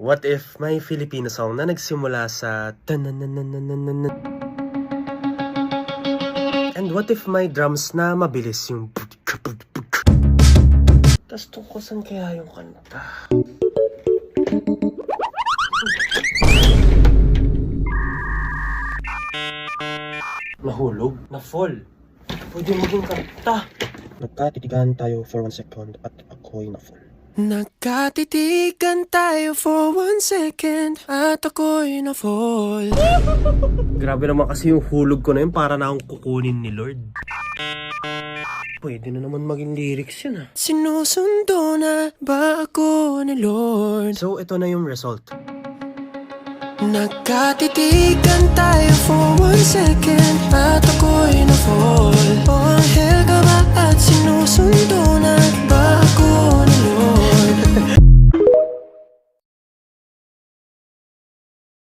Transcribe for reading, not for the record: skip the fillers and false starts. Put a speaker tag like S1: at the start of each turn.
S1: What if may Filipino song na nagsimula sa tananananananan? And what if may drums na mabilis yung tas tungkosan kaya yung kanta? Nahulog? Na-fall? Pwede maging kanta. Nagkatitigan tayo for 1 second at ako'y na-fall.
S2: Nagkatitigan tayo for 1 second at ako'y na-fall.
S1: Grabe naman kasi yung hulog ko na yun, para na akong kukunin ni Lord. Pwede na naman maging lyrics yun
S2: Sinusundo na ba ako ni Lord?
S1: So ito na yung result.
S2: Nagkatitigan tayo for 1 second at ako'y na-fall. O anghel ka ba at sinusundo na ba